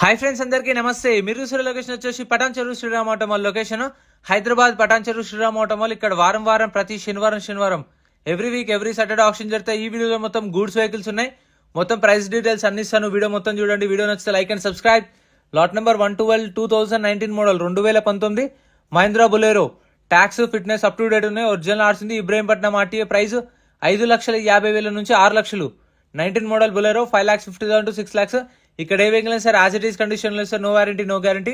Hi friends, అందరికీ నమస్తే. మీరు చూసిన లొకేషన్ వచ్చేసి పటాన్ చెరువు శ్రీరామ్ ఆటోమాల్ లొకేషన్ హైదరాబాద్ పటాన్ చెరువు శ్రీరామ్ ఆటోమాల్. ఇక్కడ వారం ప్రతి శనివారం every week every Saturday option జరిగితే ఈ వీడియోలో మొత్తం గూడ్స్ వెహికల్స్ ఉన్నాయి. మొత్తం ప్రైస్ డీటెయిల్స్ అన్ని ఇస్తాను. వీడియో మొత్తం చూడండి. వీడియో నచ్చితే like and subscribe. Lot number 112 2019 model 2019 Mahindra Bolero tax fitness up to date ఉన్నాయి. ఒరిజినల్ ఆర్స్ ఉంది. ఇబ్రహీంపట్నం ఆర్టీఏ ప్రైస్ 5,50,000 నుంచి 6 లక్షలు. 19 మోడల్ బొలెరో 5,50,000 to 6 lakhs. ఇక్కడ a vehicle sir as it is condition లో sir, no warranty no guarantee.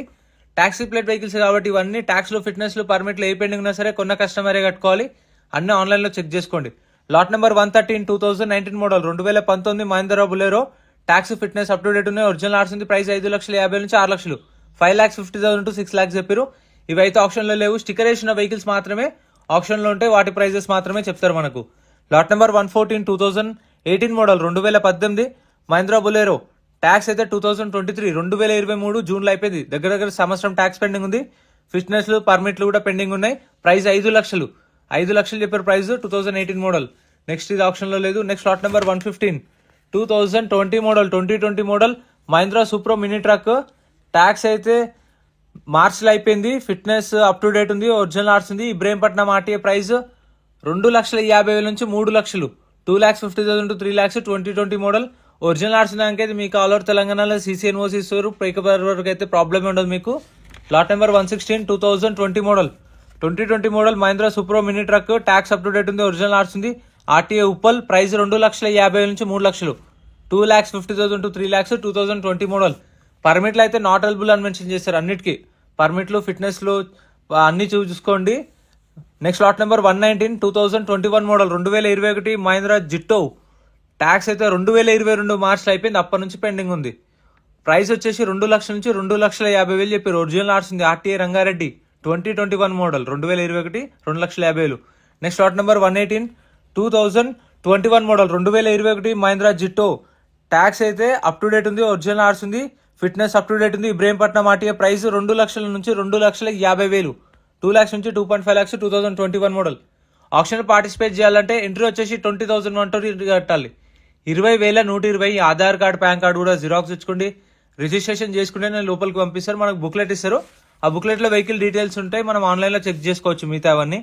Taxi plate vehicles కాబట్టి ఇవన్నీ tax లో fitness లో పర్మిట్ లో ఏ పెండింగ్ ఉన్నా సరే కొన్న కస్టమరే కట్టుకోవాలి. అన్ని ఆన్లైన్ లో చెక్ చేసుకోండి. Lot number 113 2019 model 2019 Mahindra Bolero tax fitness up to date ఉన్నాయి. ఒరిజినల్ ఆర్స్ ఉంది. ప్రైస్ 5,50,000 నుంచి 6 లక్షలు. 5,50,000 to 6 lakhs చెప్పారు. ఇవైతే ఆప్షన్ లో లేవు. స్టిక్కర్ వేసిన వెహికల్స్ మాత్రమే ఆప్షన్ లో ఉంటాయి. వాటి ప్రైజెస్ మాత్రమే చెప్తారు మనకు. Lot number 114 2018 model 2018 Mahindra Bolero tax అయితే 2023 2023 జూన్ లో అయిపోయింది. దగ్గర సంవత్సరం ట్యాక్స్ పెండింగ్ ఉంది. ఫిట్నెస్ పర్మిట్లు కూడా పెండింగ్ ఉన్నాయి. ప్రైస్ 5 లక్షలు. 5 లక్షలు చెప్పారు ప్రైస్. 2018 మోడల్. నెక్స్ట్ ఇది ఆప్షన్ లో లేదు. Next lot number 115 2020 model 2020 model Mahindra Supro mini truck tax అయితే మార్చ్ లో అయిపోయింది. ఫిట్నెస్ అప్ టు డేట్ ఉంది. ఒరిజినల్ ఆర్స్ ఉంది. ఇబ్రహీంపట్నం ఆర్టీఏ ప్రైస్ 2,50,000 నుంచి 3 లక్షలు. 2,50,000 to 3 lakhs. 2020 మోడల్ ఒరిజినల్ ఆర్స్ దానికైతే మీకు ఆల్ ఓవర్ తెలంగాణలో సీసీఎన్ఓసి ఇస్తారు. పేపర్ వరకు అయితే ప్రాబ్లమ్ ఉండదు మీకు. Lot number 116 2020 model 2020 model Mahindra Supro mini truck tax up to date ఉంది. ఒరిజినల్ ఆర్స్ ఉంది. ఆర్టీఏ ఉప్పల్ ప్రైస్ 2,50,000 నుంచి 3 లక్షలు. 2,50,000 to 3 lakhs. 2020 మోడల్ పర్మిట్లు అయితే నాట్ అవైలబుల్ అని మెన్షన్ చేస్తారు. అన్నిటికీ పర్మిట్లు ఫిట్నెస్ లో అన్ని చూసుకోండి. Next lot number 119 2021 model 2021 Mahindra Jeeto tax అయితే 2022 మార్చ్ లో అయిపోయింది. అప్పటి నుంచి పెండింగ్ ఉంది. ప్రైస్ వచ్చేసి 2 లక్షల నుంచి 2,50,000 చెప్పారు. ఒరిజినల్ ఆర్స్ ఉంది. RTA Rangareddy 2021 model 2021 2,50,000. Next lot number 118 2021 model 2021 Mahindra Jeeto tax అయితే అప్ టు డేట్ ఉంది. ఒరిజినల్ ఆర్స్ ఉంది. ఫిట్నెస్ అప్ టు డేట్ ఉంది. ఇబ్రహీంపట్నం ఆర్టీఏ ప్రైస్ 2 లక్షల నుంచి 2,50,000. 2 lakhs నుంచి 2.5 lakhs. 2021 మోడల్. ఆప్షన్ పార్టిసిపేట్ చేయాలంటే ఎంట్రీ వచ్చేసి 20,120 కట్టాలి. 20,120 ఆధార్ కార్డ్ పాన్ కార్డ్ కూడా జిరాక్స్ ఇచ్చుకోండి. రిజిస్ట్రేషన్ చేసుకుంటే నేను లోపలికి పంపిస్తారు. మనకు బుక్లెట్ ఇస్తారు. ఆ బుక్లెట్ లో వెహికల్ డీటెయిల్స్ ఉంటాయి. మనం ఆన్లైన్ లో చెక్ చేసుకోవచ్చు మిగతా అవన్నీ.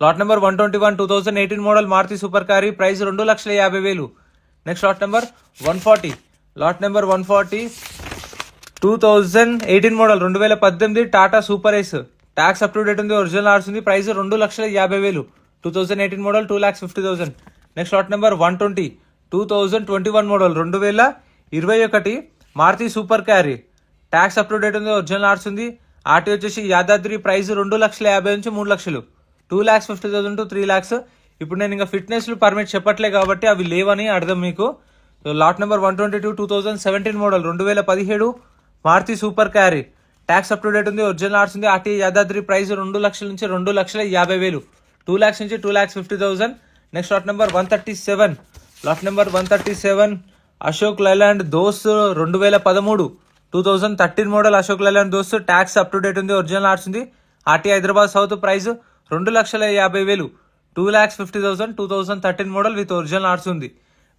Lot number 121 2018 model Maruti super carry price 2,50,000. Next lot number 140 lot number 140 2018 model 2018 Tata super Ace tax up to date ఉంది. ఒరిజినల్ ఆర్స్ ఉంది. Price 2,50,000. 2018 model 2,50,000. Next lot number 120 2021 model 2021 Maruti super carry tax up to date ఉంది. Original ఆర్స్ ఉంది. RT వచ్చేసి Yadadri price 2,50,000 నుంచి 3 లక్షలు. 2,50,000 to 3 lakhs. ఇప్పుడు నేను ఇంకా ఫిట్నెస్ పర్మిట్ చెప్పట్లే కాబట్టి అవి లేవని అర్థం మీకు. Lot number 122 2017 model 2017 Maruti super carry tax up to date ఉంది. ఒరిజినల్ ఆర్స్ ఉంది. ఆర్టీ యాదాద్రి ప్రైస్ 2 లక్షల నుంచి 2,50,000. 2 lakhs నుంచి 2,50,000. Next lot number 137 lot number 137 Ashok Leyland Dost 2013 model Ashok Leyland Dost tax up to date ఉంది. ఒరిజినల్ ఆర్స్ ఉంది. RT Hyderabad South price 2,50,000. 2,50,000. 2013 model with original ఆర్స్ ఉంది.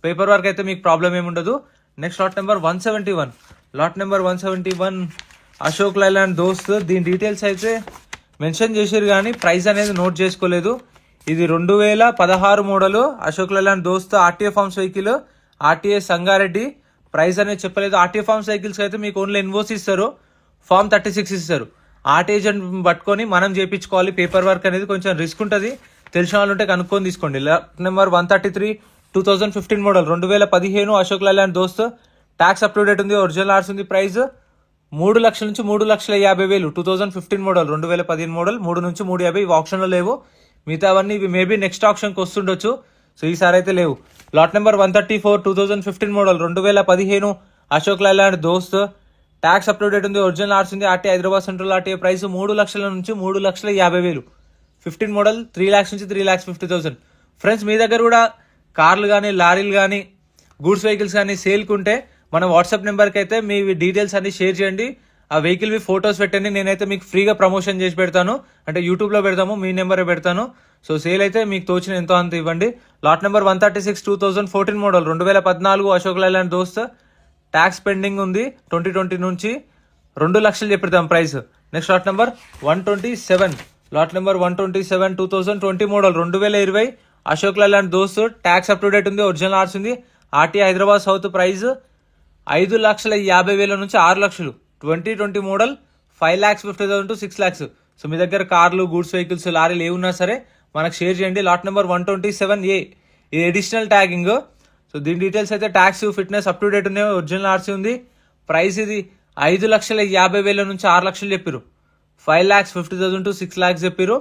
పేపర్ వర్క్ అయితే మీకు ప్రాబ్లం ఏముండదు. Next lot number 171 lot number 171 Ashok Leyland Dost. దీని డీటెయిల్స్ అయితే మెన్షన్ చేసారు కానీ ప్రైస్ అనేది నోట్ చేసుకోలేదు. ఇది 2016 model Ashok Leyland Dost RTA forms vehicle. RTA Sangareddy price అనేది చెప్పలేదు. ఆర్టీఏ ఫార్మ్స్ వెహికల్స్ అయితే మీకు ఓన్లీ ఎన్ఓసి ఇస్తారు. ఫార్మ్ 36 ఇస్తారు. ఆర్టీ ఏజెంట్ పట్టుకొని మనం చేయించుకోవాలి. పేపర్ వర్క్ అనేది కొంచెం రిస్క్ ఉంటుంది. తెలిసిన వాళ్ళు ఉంటే కనుక్కొని తీసుకోండి. Number 133 2015 model 2015 Ashok Leyland Dost tax up to date ఉంది. ఒరిజినల్ ఆర్స్ ఉంది. ప్రైస్ 3 లక్షల నుంచి 3,50,000. 2015 మోడల్ 2015 మోడల్ 3 నుంచి 3,50,000. ఇవి ఆప్షన్ లో లేవు. మిగతా అవన్నీ ఇవి మేబీ నెక్స్ట్ ఆప్షన్ కి వస్తుండొచ్చు. సో ఈసారి అయితే లేవు. Lot number 134 2015 model 2015 Ashok Leyland Dost tax up to date ఉంది. ఒరిజినల్ ఆర్స్ ఉంది. RT Hyderabad central RTA price 3 లక్షల నుంచి 3,50,000. 15 మోడల్ 3 lakhs నుంచి 3,50,000. ఫ్రెండ్స్, మీ దగ్గర కూడా కార్లు కానీ లారీలు కానీ గూడ్స్ వెహికల్స్ కానీ సేల్కుంటే మన వాట్సాప్ నెంబర్కి అయితే మీ డీటెయిల్స్ అన్ని షేర్ చేయండి. ఆ వెహికల్ ఫొటోస్ పెట్టండి. నేనైతే మీకు ఫ్రీగా ప్రమోషన్ చేసి పెడతాను. అంటే యూట్యూబ్ లో పెడతాము. మీ నెంబరే పెడతాను. సో సేల్ అయితే మీకు తోచిన ఎంతో అంత ఇవ్వండి. Lot number 136 2014 model 2014 Ashok Leyland Dost tax pending ఉంది 2020 నుంచి 2 లక్షలు చెప్పిద్దాం price. Next lot number 127, lot number 127 2020 model 2020 Ashok Leyland Dost, tax up to date ఉంది, ఒరిజినల్ ఆర్స్ ఉంది, ఆర్టీ హైదరాబాద్ సౌత్, ప్రైస్ 5,50,000 నుంచి 6 లక్షలు. 2020 మోడల్ 5,50,000 to 6 lakhs. సో మీ దగ్గర కార్లు, గూడ్స్ వెహికల్స్, లారీలు ఏమున్నా సరే మనకు షేర్ చేయండి. లాట్ నెంబర్ 127A, ఇది అడిషనల్ ట్యాగింగ్. సో దీని డీటెయిల్స్ అయితే tax, fitness up to date ఉన్నాయి, ఒరిజినల్ ఆర్సీ ఉంది, ప్రైస్ ఇది 5,50,000 నుంచి 6 లక్షలు చెప్పారు. 5,50,000 to 6 lakhs చెప్పారు.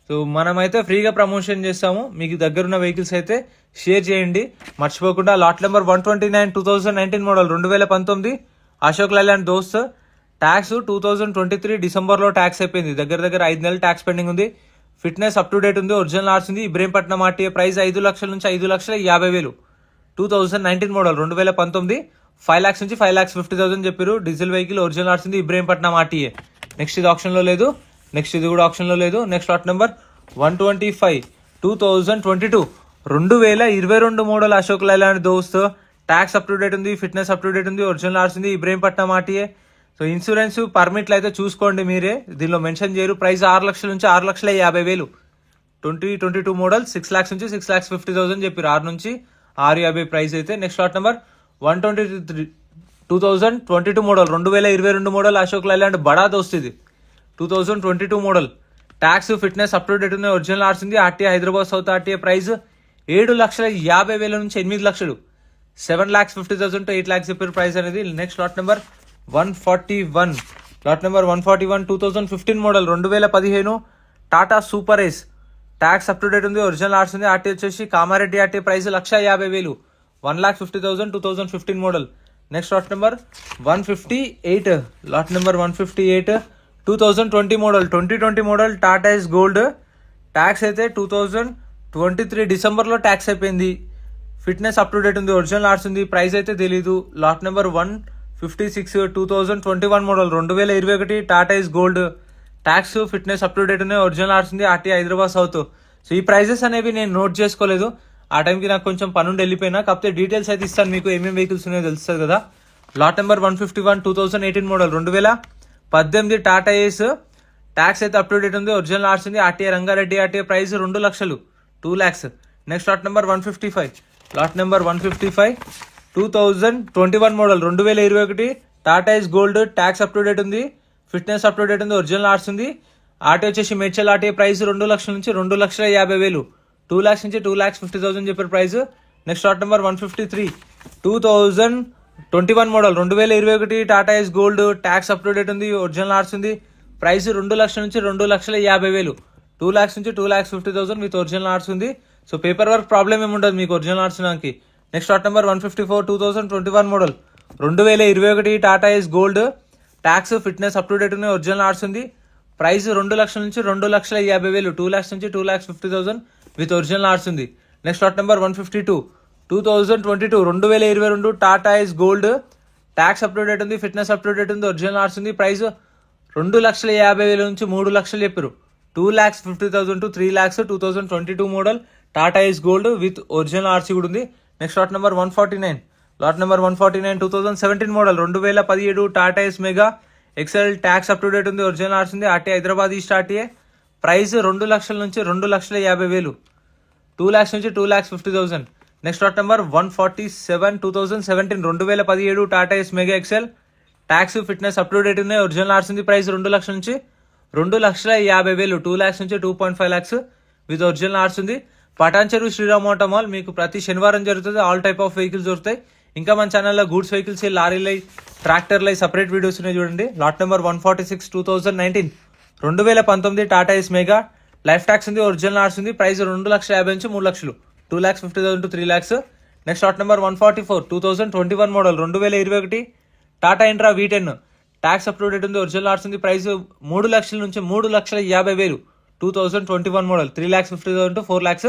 సో మనమైతే ఫ్రీగా ప్రమోషన్ చేస్తాము. మీకు దగ్గరున్న వెహికల్స్ అయితే షేర్ చేయండి మర్చిపోకుండా. Lot number 129 2019 model 2019 Ashok Leyland Dost, tax 2023 డిసెంబర్లో ట్యాక్స్ అయిపోయింది. దగ్గర 5 నెలలు ట్యాక్స్ పెండింగ్ ఉంది, ఫిట్నెస్ అప్ టు డేట్ ఉంది, ఒరిజినల్ ఆర్స్ ఉంది, ఇబ్రహీంపట్నం ఆర్టీఏ, ప్రైస్ 5 లక్షల నుంచి 5,50,000. 2019 మోడల్ 2019 5 lakhs నుంచి 5,50,000 చెప్పారు. డీజిల్ వెహికల్, ఒరిజినల్ ఆర్స్ ఉంది, ఇబ్రహీంపట్నం ఆర్టీఏ. నెక్స్ట్ ఇది ఆప్షన్ లో లేదు, నెక్స్ట్ ఇది కూడా ఆప్షన్ లో లేదు. Next lot number 125 2022 2022 model Ashok Leyland Dost, tax up to date ఉంది, ఫిట్నెస్ అప్ టు డేట్ ఉంది, ఒరిజినల్ ఆర్స్ ఉంది, ఇబ్రహీంపట్నం ఆర్టీఏ. సో ఇన్సూరెన్స్ పర్మిట్లు అయితే చూసుకోండి మీరే, దీనిలో మెన్షన్ చేయరు. ప్రైస్ 6 లక్షల నుంచి 6,50,000. 2022 మోడల్ 6 lakhs నుంచి 6,50,000 చెప్పారు. 6 నుంచి 6,50 ప్రైస్ అయితే. Next lot number 123 2022 model 2022 model Ashok Leyland Bada Dost, ఇది 2022 model, tax, fitness up to date ఉంది, ఒరిజినల్ ఆర్స్ ఉంది, RTA Hyderabad south RTA, price 7,50,000 నుంచి 8 లక్షలు. 7,50,000 to 8 lakhs చెప్పారు ప్రైస్ అనేది. Next lot number 141, lot number 141 2015 model 2015 Tata super ace, tax up to date ఉంది, original ఆర్స్ ఉంది, RT వచ్చేసి Kamareddy RT, price 1,50,000. 1,50,000 2015 model. Next lot number 158, lot number 158 2020 model 2020 model Tata ace gold, tax అయితే 2023 డిసెంబర్లో tax అయిపోయింది, fitness up to date ఉంది, original ఆర్స్ ఉంది, price అయితే తెలీదు. Lot number 156 2021 model 2021 Tata ace gold, tax, fitness up to date ఉన్నాయి, original ఆర్స్ ఉంది, RT Hyderabad south. So ఈ ప్రైజెస్ అనేవి నేను నోట్ చేసుకోలేదు, ఆ టైంకి నాకు కొంచెం పనుండి వెళ్ళిపోయినా. కాకపోతే డీటెయిల్స్ అయితే ఇస్తాను మీకు, ఏమేమి వెహికల్స్ ఉన్నాయో తెలుస్తుంది కదా. లాట్ నెంబర్ 151 2018 మోడల్ 2018 టాటా ఏస్, ట్యాక్స్ అయితే అప్ టు డేట్ ఉంది, ఒరిజినల్ ఆర్స్ ఉంది, ఆర్టీఏ రంగారెడ్డి ఆర్టీఏ, ప్రైస్ 2 లక్షలు, 2 lakhs. Next lot number 155, lot number 155 2021 model 2021 Tata ace gold, tax up to date ఉంది, ఫిట్నెస్ అప్ టు డేట్ ఉంది, ఒరిజినల్ ఆర్స్ ఉంది, ఆర్టీ వచ్చేసి మేడ్చల్ ఆర్టీఏ, ప్రైస్ 2 లక్షల నుంచి 2,50,000. 2 lakhs నుంచి 2,50,000 చెప్పారు price. Next lot number 153 2021 model 2021 Tata ace gold, tax up to date ఉంది, original ఆర్స్ ఉంది, ప్రైస్ 2 లక్షల నుంచి 2,50,000. 2 lakhs నుంచి 2,50,000 విత్ ఒరిజినల్ ఆర్స్ ఉంది. సో పేపర్ వర్క్ ప్రాబ్లం ఏమి ఉండదు మీకు ఒరిజినల్ ఆర్స్ నాకు. Next lot number 154 2021 model 2021 Tata ace gold, tax, fitness up to date ఉంది, ఒరిజినల్ ఆర్స్ ఉంది, ప్రైస్ 2 లక్షల నుంచి 2,50,000. 2 lakhs నుంచి 2,50,000 విత్ ఒరిజినల్ ఆర్స్ ఉంది. Next lot number 152 2022 2022 Tata ace gold, tax up to date ఉంది, ఫిట్నెస్ అప్ టు డేట్ ఉంది, ఒరిజినల్ ఆర్స్ ఉంది, ప్రైస్ 2,50,000 నుంచి 3 లక్షలు చెప్పారు. 2,50,000 to 3 lakhs. 2022 model Tata ace gold with original RC కూడా ఉంది. Next lot number 149, lot number 149 2017 model 2017 Tata ace mega XL, tax up to date ఉంది, original ఆర్స్ ఉంది, RT Hyderabad east RTA, price 2 లక్షల నుంచి 2,50,000. 2 lakhs నుంచి 2,50,000. Next lot number 147 2017 2017 Tata ace mega XL, tax, fitness up to date ఉన్నాయి, original ఆర్స్ ఉంది, price 2 లక్షల నుంచి 2,50,000. 2 lakhs నుంచి 2.5 lakhs విత్ ఒరిజినల్ ఆర్స్ ఉంది. పటాన్ చెరువు శ్రీరామ్ ఆటో మాల్ మీకు ప్రతి శనివారం జరుగుతుంది. ఆల్ టైప్ ఆఫ్ వెహికల్స్ దొరుకుతాయి. ఇంకా మన ఛానల్లో గూడ్స్ వెహికల్స్, లారీలై, ట్రాక్టర్లై సపరేట్ వీడియోస్ ఉన్నాయి చూడండి. Lot number 146 2019 2019 Tata ace mega, life tax ఉంది, ఒరిజినల్ ఆర్స్ ఉంది, ప్రైస్ 2,50,000 నుంచి 3 లక్షలు. 2,50,000 to 3 lakhs. Next lot number 144 2021 model 2021 Tata intra V10, tax up to date ఉంది, ఒరిజినల్ ఆర్స్ ఉంది, ప్రైస్ 3 లక్షల నుంచి 3,50,000. 2021 మోడల్ 3,50,000 to 4 lakhs.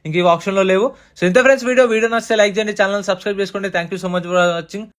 ఇంక ఈ ఆప్షన్ లో లేవు. సో ఇంత ఫ్రెండ్స్ వీడియో నచ్చితే లైక్ చేయండి, ఛానల్ సబ్స్క్రైబ్ చేసుకోండి. Thank you so much for watching.